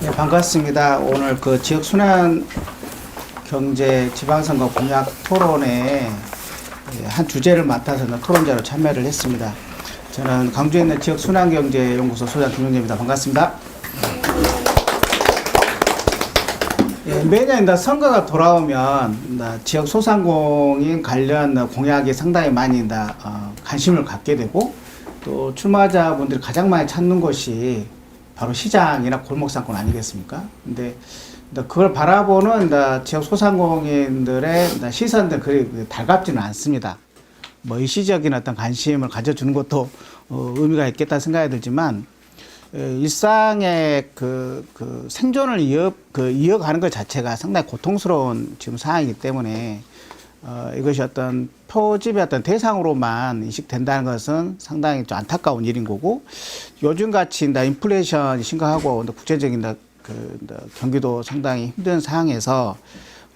네, 반갑습니다. 오늘 그 지역 순환 경제 지방선거 공약 토론에 한 주제를 맡아서 토론자로 참여를 했습니다. 저는 광주에 있는 지역 순환 경제 연구소 소장 김용재입니다. 반갑습니다. 매년 선거가 돌아오면 지역 소상공인 관련 공약에 상당히 많이 관심을 갖게 되고, 또 출마자분들이 가장 많이 찾는 곳이 바로 시장이나 골목 상권 아니겠습니까? 근데 그걸 바라보는 지역 소상공인들의 시선들 그리 달갑지는 않습니다. 뭐 일시적인 어떤 관심을 가져주는 것도 의미가 있겠다 생각이 들지만, 일상의 생존을 이어가는 것 자체가 상당히 고통스러운 지금 상황이기 때문에, 이것이 어떤 표집의 어떤 대상으로만 인식된다는 것은 상당히 좀 안타까운 일인 거고, 요즘같이 인플레이션이 심각하고 국제적인 경기도 상당히 힘든 상황에서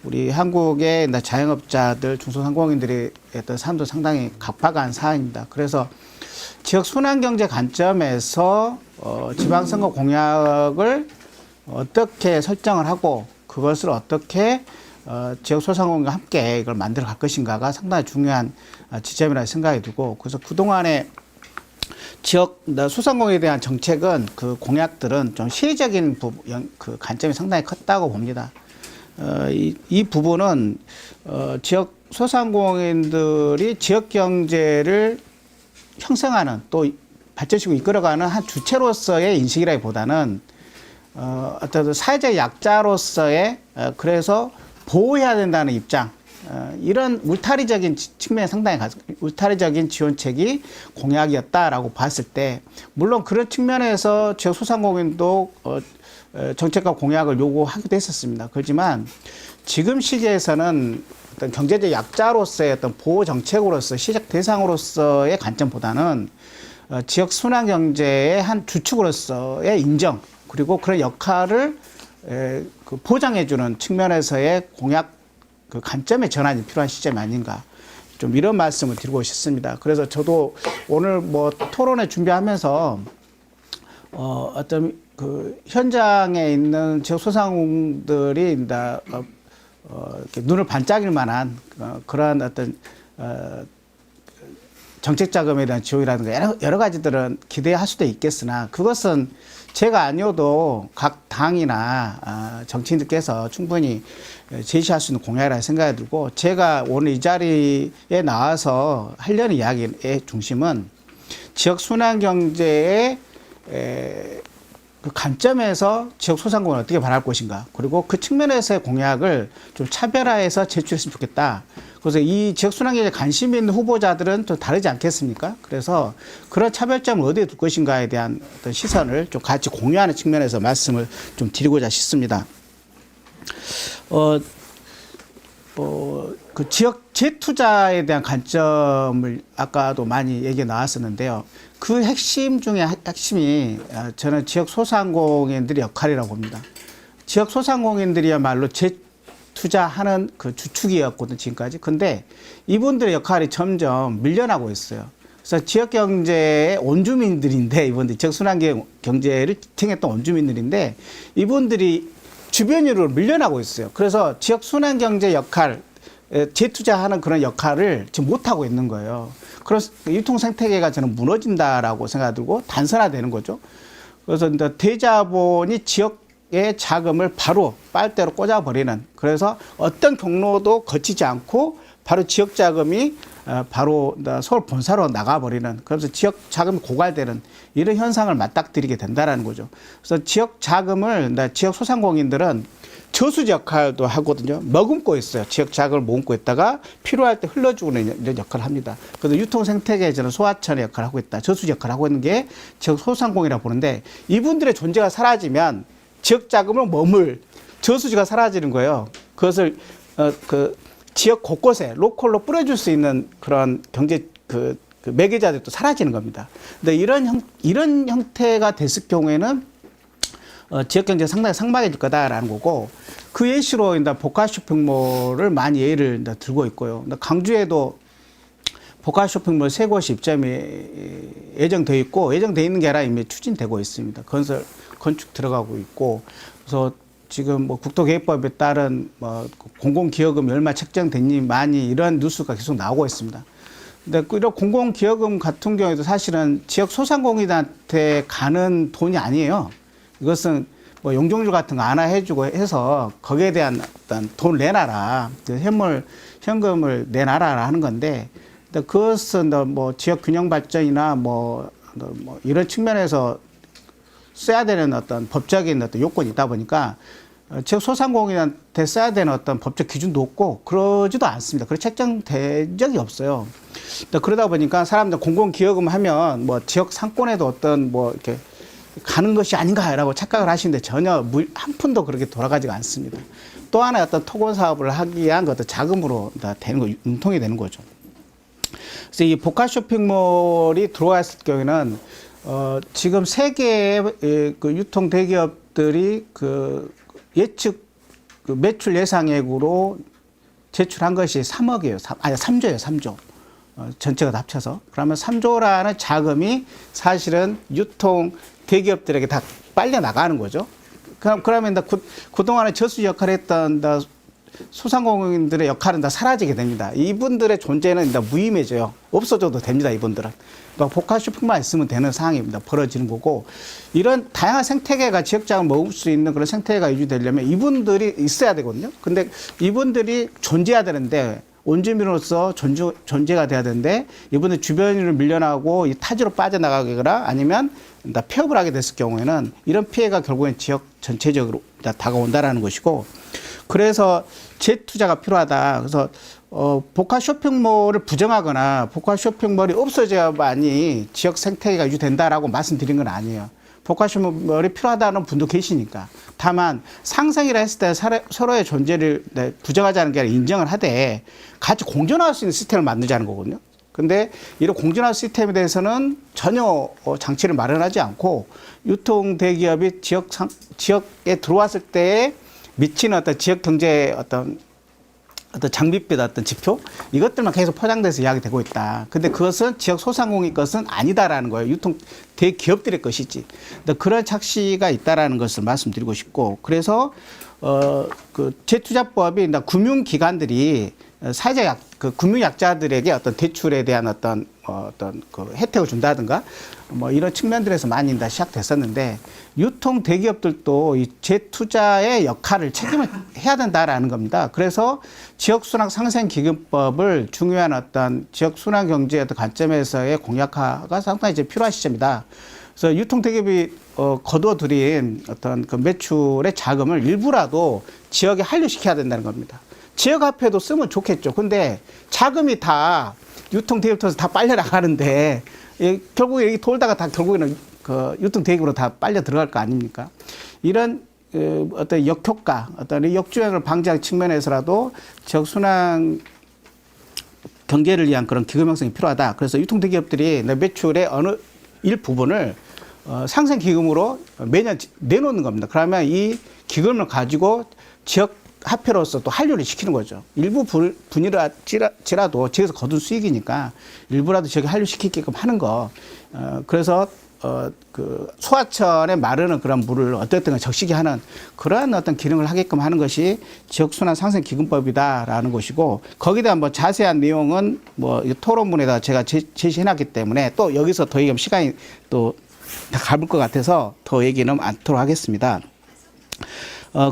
우리 한국의 자영업자들, 중소상공인들의 어떤 삶도 상당히 각박한 상황입니다. 그래서 지역 순환경제 관점에서 지방선거 공약을 어떻게 설정을 하고 그것을 어떻게 지역 소상공인과 함께 이걸 만들어 갈 것인가가 상당히 중요한 지점이라고 생각이 들고, 그래서 그동안에 지역 소상공인에 대한 정책은 그 공약들은 좀 시혜적인 그 관점이 상당히 컸다고 봅니다. 이 부분은 지역 소상공인들이 지역 경제를 형성하는 또 발전시키고 이끌어가는 한 주체로서의 인식이라기보다는 어떤 사회적 약자로서의 그래서 보호해야 된다는 입장, 이런 울타리적인 측면에 상당히 울타리적인 지원책이 공약이었다라고 봤을 때, 물론 그런 측면에서 지역 소상공인도 정책과 공약을 요구하기도 했었습니다. 그렇지만 지금 시기에서는 어떤 경제적 약자로서의 어떤 보호 정책으로서 시작 대상으로서의 관점보다는 지역 순환 경제의 한 주축으로서의 인정, 그리고 그런 역할을 보장해주는 측면에서의 공약 관점의 전환이 필요한 시점이 아닌가, 좀 이런 말씀을 드리고 싶습니다. 그래서 저도 오늘 토론회 준비하면서 어떤 현장에 있는 지역 소상공인들이 이렇게 눈을 반짝일 만한 그러한 어떤 정책 자금에 대한 지원이라든가 여러 가지들은 기대할 수도 있겠으나, 그것은 제가 아니어도 각 당이나 정치인들께서 충분히 제시할 수 있는 공약이라고 생각이 들고, 제가 오늘 이 자리에 나와서 하려는 이야기의 중심은 지역 순환 경제의 그 관점에서 지역 소상공인을 어떻게 바랄 것인가, 그리고 그 측면에서의 공약을 좀 차별화해서 제출했으면 좋겠다. 그래서 이 지역 순환경제에 관심 있는 후보자들은 또 다르지 않겠습니까? 그래서 그런 차별점을 어디에 둘 것인가에 대한 어떤 시선을 좀 같이 공유하는 측면에서 말씀을 좀 드리고자 싶습니다. 그 지역 재투자에 대한 관점을 아까도 많이 얘기 나왔었는데요. 그 핵심 중에 핵심이 저는 지역 소상공인들의 역할이라고 봅니다. 지역 소상공인들이야말로 재투자하는 그 주축이었거든요, 지금까지. 근데 이분들의 역할이 점점 밀려나고 있어요. 그래서 지역 경제의 온주민들인데, 이분들이 지역 순환 경제를 지탱했던 온주민들인데, 이분들이 주변으로 밀려나고 있어요. 그래서 지역 순환 경제 역할, 재투자하는 그런 역할을 지금 못하고 있는 거예요. 그래서 유통 생태계가 저는 무너진다라고 생각하고 단순화되는 거죠. 그래서 대자본이 지역의 자금을 바로 빨대로 꽂아버리는, 그래서 어떤 경로도 거치지 않고 바로 지역 자금이 바로 서울 본사로 나가버리는, 그래서 지역 자금이 고갈되는 이런 현상을 맞닥뜨리게 된다는 거죠. 그래서 지역 자금을 지역 소상공인들은 저수지 역할도 하거든요. 머금고 있어요. 지역 자금을 머금고 있다가 필요할 때 흘러주는 이런 역할을 합니다. 그래서 유통 생태계에 저는 소하천의 역할을 하고 있다, 저수지 역할을 하고 있는 게 지역 소상공인이라고 보는데, 이분들의 존재가 사라지면 지역 자금을 머물 저수지가 사라지는 거예요. 그것을 지역 곳곳에 로컬로 뿌려줄 수 있는 그런 경제 그 매개자들도 사라지는 겁니다. 근데 이런 형태가 됐을 경우에는 지역 경제가 상당히 삭막해질 거다라는 거고, 그 예시로 복합 쇼핑몰을 많이 예를 들고 있고요. 강주에도 복합 쇼핑몰 3곳이 입점이 예정되어 있고, 예정되어 있는 게 아니라 이미 추진되고 있습니다. 건축 들어가고 있고, 그래서 지금 뭐 국토계획법에 따른 뭐 공공기여금 얼마 책정됐니 많이 이런 뉴스가 계속 나오고 있습니다. 근데 이런 공공기여금 같은 경우에도 사실은 지역 소상공인한테 가는 돈이 아니에요. 이것은 뭐 용적률 같은 거 안하해주고 해서 거기에 대한 어떤 돈 내놔라, 현금을 내놔라 하는 건데, 그것은 뭐 지역 균형 발전이나 뭐 이런 측면에서 써야 되는 어떤 법적인 어떤 요건이 있다 보니까 지역 소상공인한테 써야 되는 어떤 법적 기준도 없고 그러지도 않습니다. 그런 책정된 적이 없어요. 그러다 보니까 사람들 공공기여금 하면 뭐 지역 상권에도 어떤 뭐 이렇게 가는 것이 아닌가라고 착각을 하시는데 전혀 한 푼도 그렇게 돌아가지가 않습니다. 또 하나 어떤 토건 사업을 하기 위한 어떤 자금으로 다 되는 거, 융통이 되는 거죠. 그래서 이 복합 쇼핑몰이 들어왔을 경우에는 지금 세계의 그 유통 대기업들이 그 예측 그 매출 예상액으로 제출한 것이 3억이에요. 3조예요, 3조. 전체가 다 합쳐서. 그러면 3조라는 자금이 사실은 유통 대기업들에게 다 빨려 나가는 거죠. 그러면 그동안에 저수 역할을 했던 소상공인들의 역할은 다 사라지게 됩니다. 이분들의 존재는 무의미해져요. 없어져도 됩니다, 이분들은. 복합 쇼핑만 있으면 되는 상황입니다. 벌어지는 거고, 이런 다양한 생태계가 지역장을 먹을 수 있는 그런 생태계가 유지되려면 이분들이 있어야 되거든요. 근데 이분들이 존재해야 되는데, 원주민으로서 존재가 돼야 되는데, 이분들 주변으로 밀려나고 타지로 빠져나가거나 아니면 폐업을 하게 됐을 경우에는 이런 피해가 결국엔 지역 전체적으로 다가온다라는 것이고, 그래서 재투자가 필요하다. 그래서 복합 쇼핑몰을 부정하거나 복합 쇼핑몰이 없어져야만이 지역 생태계가 유지된다라고 말씀드린 건 아니에요. 복합 쇼핑몰이 필요하다는 분도 계시니까. 다만 상생이라 했을 때 서로의 존재를 부정하자는 게 아니라 인정을 하되 같이 공존할 수 있는 시스템을 만들자는 거거든요. 근데 이런 공존화 시스템에 대해서는 전혀 장치를 마련하지 않고 유통 대기업이 지역에 들어왔을 때 미치는 어떤 지역 경제의 어떤 장밋빛 어떤 지표 이것들만 계속 포장돼서 이야기되고 있다. 근데 그것은 지역 소상공인 것은 아니다라는 거예요. 유통 대기업들의 것이지. 근데 그런 착시가 있다라는 것을 말씀드리고 싶고, 그래서 그 재투자법이 금융기관들이 사회적 금융약자들에게 어떤 대출에 대한 어떤 그 혜택을 준다든가 뭐 이런 측면들에서 많이 시작됐었는데, 유통 대기업들도 이 재투자의 역할을 책임을 해야 된다라는 겁니다. 그래서 지역순환 상생기금법을 중요한 어떤 지역순환 경제의 어떤 관점에서의 공약화가 상당히 이제 필요한 시점이다. 그래서 유통 대기업이 거둬들인 어떤 그 매출의 자금을 일부라도 지역에 한류시켜야 된다는 겁니다. 지역 화폐도 쓰면 좋겠죠. 근데 자금이 다 유통 대기업에서 다 빨려 나가는데 결국에 여기 돌다가 다 결국에는 그 유통 대기업으로 다 빨려 들어갈 거 아닙니까? 이런 어떤 역효과, 어떤 역주행을 방지하는 측면에서라도 지역 순환 경제를 위한 그런 기금 형성이 필요하다. 그래서 유통 대기업들이 매출의 어느 일부분을 상생 기금으로 매년 내놓는 겁니다. 그러면 이 기금을 가지고 지역 화폐로서 또 한류를 시키는 거죠. 일부 분이라도 지역에서 거둔 수익이니까 일부라도 지역에 한류시키게끔 하는 거. 그래서 그 소하천에 마르는 그런 물을 어떻든 적시게 하는 그러한 어떤 기능을 하게끔 하는 것이 지역순환 상생기금법이다라는 것이고, 거기에 대한 뭐 자세한 내용은 뭐 토론문에다 제가 제시해놨기 때문에 또 여기서 더 얘기하면 시간이 또 다 가볼 것 같아서 더 얘기는 않도록 하겠습니다.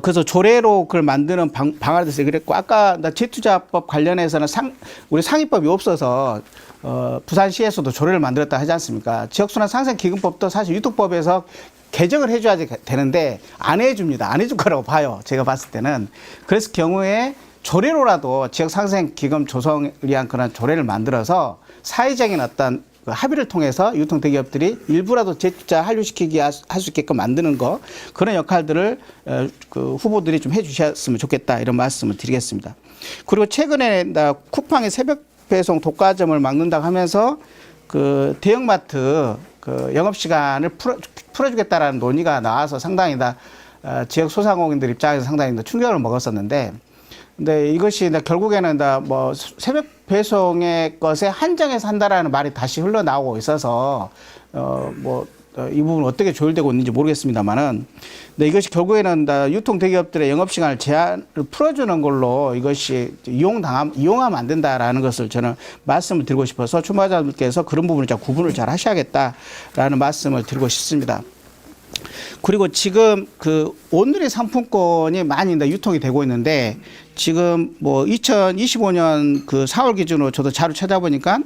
그래서 조례로 그걸 만드는 방안에 대해서 그랬고, 아까 재투자법 관련해서는 우리 상위법이 없어서 부산시에서도 조례를 만들었다 하지 않습니까? 지역순환 상생기금법도 사실 유통법에서 개정을 해줘야 되는데 안 해줍니다. 안 해줄 거라고 봐요. 제가 봤을 때는. 그래서 경우에 조례로라도 지역상생기금 조성을 위한 그런 조례를 만들어서 사회적인 어떤 그 합의를 통해서 유통 대기업들이 일부라도 재투자 한류시키게 할 수 있게끔 만드는 거, 그런 역할들을 그 후보들이 좀 해주셨으면 좋겠다, 이런 말씀을 드리겠습니다. 그리고 최근에 쿠팡의 새벽 배송 독과점을 막는다고 하면서 그 대형마트 그 영업 시간을 풀어주겠다라는 논의가 나와서 상당히 지역 소상공인들 입장에서 상당히 충격을 먹었었는데, 근데 이것이 결국에는 뭐 새벽 배송의 것에 한정해서 한다라는 말이 다시 흘러나오고 있어서 뭐 이 부분 어떻게 조율되고 있는지 모르겠습니다만은, 근데 이것이 결국에는 유통 대기업들의 영업 시간을 제한을 풀어주는 걸로 이것이 이용하면 안 된다라는 것을 저는 말씀을 드리고 싶어서 출마자분께서 그런 부분을 구분을 잘 하셔야겠다라는 말씀을 드리고 싶습니다. 그리고 지금 그 오늘의 상품권이 많이 유통이 되고 있는데, 지금 뭐 2025년 그 4월 기준으로 저도 자료 찾아보니까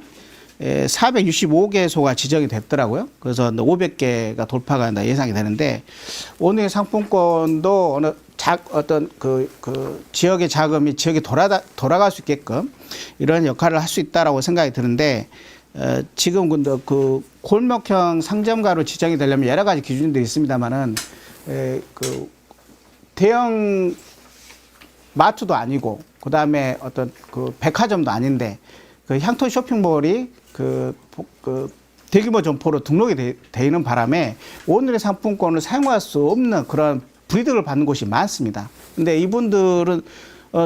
465개소가 지정이 됐더라고요. 그래서 500개가 돌파가 예상이 되는데, 오늘 상품권도 어떤 그 지역의 자금이 지역에 돌아갈 수 있게끔 이런 역할을 할 수 있다라고 생각이 드는데, 지금 근데 그 골목형 상점가로 지정이 되려면 여러 가지 기준들이 있습니다만은, 그 대형 마트도 아니고, 그 다음에 어떤 그 백화점도 아닌데, 그 향토 쇼핑몰이 그 대규모 점포로 등록이 돼 있는 바람에 오늘의 상품권을 사용할 수 없는 그런 불이득을 받는 곳이 많습니다. 근데 이분들은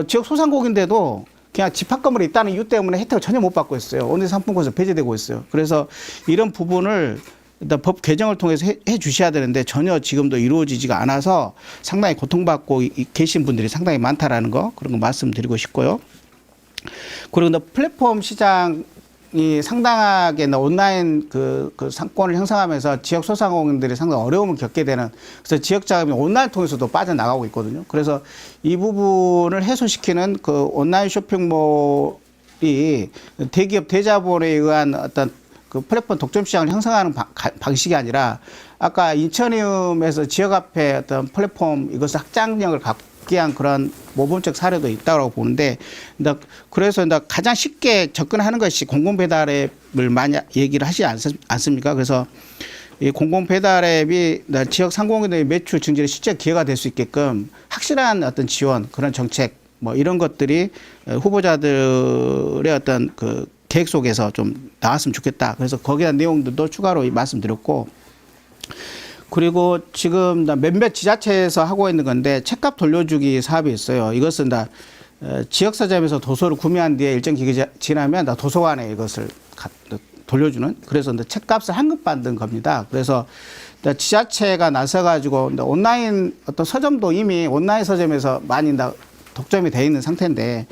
지역 소상공인인데도 그냥 집합 건물이 있다는 이유 때문에 혜택을 전혀 못 받고 있어요. 오늘 상품권에서 배제되고 있어요. 그래서 이런 부분을 일단 법 개정을 통해서 해 주셔야 되는데 전혀 지금도 이루어지지가 않아서 상당히 고통받고 계신 분들이 상당히 많다라는 거, 그런 거 말씀드리고 싶고요. 그리고 플랫폼 시장이 상당하게 온라인 그 상권을 형성하면서 지역 소상공인들이 상당히 어려움을 겪게 되는, 그래서 지역 자금이 온라인 통해서도 빠져나가고 있거든요. 그래서 이 부분을 해소시키는 그 온라인 쇼핑몰이 대기업 대자본에 의한 어떤 그 플랫폼 독점 시장을 형성하는 방식이 아니라, 아까 인천이음에서 지역 앞에 어떤 플랫폼 이것을 확장력을 갖기 위한 그런 모범적 사례도 있다고 보는데, 그래서 가장 쉽게 접근하는 것이 공공배달앱을 많이 얘기를 하지 않습니까? 그래서 이 공공배달앱이 지역 상공인들의 매출 증진에 실제 기회가 될 수 있게끔 확실한 어떤 지원, 그런 정책, 뭐 이런 것들이 후보자들의 어떤 그 계획 속에서 좀 나왔으면 좋겠다. 그래서 거기에 대한 내용들도 추가로 말씀드렸고, 그리고 지금 몇몇 지자체에서 하고 있는 건데 책값 돌려주기 사업이 있어요. 이것은 지역 서점에서 도서를 구매한 뒤에 일정 기간이 지나면 도서관에 이것을 돌려주는, 그래서 책값을 환급받는 겁니다. 그래서 지자체가 나서가지고 온라인 어떤 서점도 이미 온라인 서점에서 많이 독점이 돼 있는 상태인데,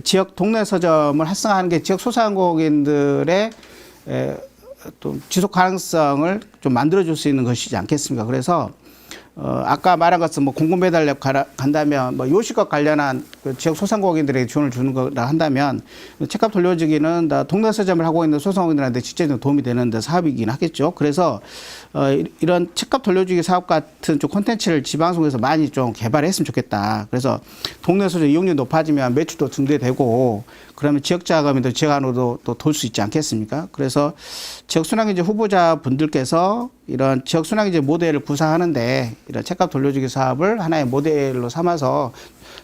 지역 동네 서점을 활성화하는 게 지역 소상공인들의 또 지속 가능성을 좀 만들어줄 수 있는 것이지 않겠습니까? 그래서 아까 말한 것은 뭐 공공배달앱 간다면 뭐 요식업 관련한 그 지역 소상공인들에게 지원을 주는 거라 한다면, 책값 돌려주기는 동네 서점을 하고 있는 소상공인들한테 직접적으로 도움이 되는 사업이긴 하겠죠. 그래서 이런 책값 돌려주기 사업 같은 좀 콘텐츠를 지방송에서 많이 좀 개발했으면 좋겠다. 그래서 동네 서점 이용률이 높아지면 매출도 증대되고, 그러면 지역 자금이 지역 안으로도 또 돌 수 있지 않겠습니까? 그래서 지역 순환경제 후보자분들께서 이런 지역 순환경제 모델을 구사하는데 이런 책값 돌려주기 사업을 하나의 모델로 삼아서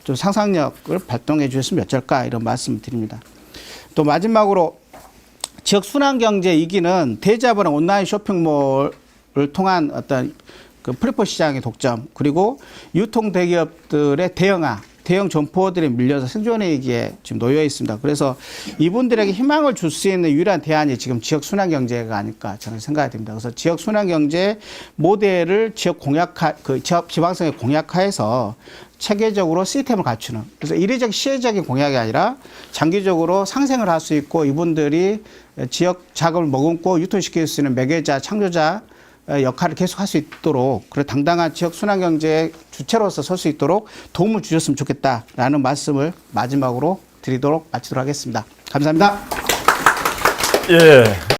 좀 상상력을 발동해 주셨으면 어쩔까, 이런 말씀을 드립니다. 또 마지막으로 지역 순환경제 이기는 대자본의 온라인 쇼핑몰을 통한 어떤 그 플랫폼 시장의 독점, 그리고 유통 대기업들의 대형 점포들이 밀려서 생존의 위기에 지금 놓여 있습니다. 그래서 이분들에게 희망을 줄 수 있는 유일한 대안이 지금 지역 순환 경제가 아닐까 저는 생각이 됩니다. 그래서 지역 순환 경제 모델을 지방성에 공약화해서 체계적으로 시스템을 갖추는, 그래서 이례적 시혜적인 공약이 아니라 장기적으로 상생을 할 수 있고, 이분들이 지역 자금을 머금고 유통시킬 수 있는 매개자, 창조자 역할을 계속할 수 있도록, 그리고 당당한 지역 순환경제의 주체로서 설 수 있도록 도움을 주셨으면 좋겠다라는 말씀을 마지막으로 마치도록 하겠습니다. 감사합니다. 예.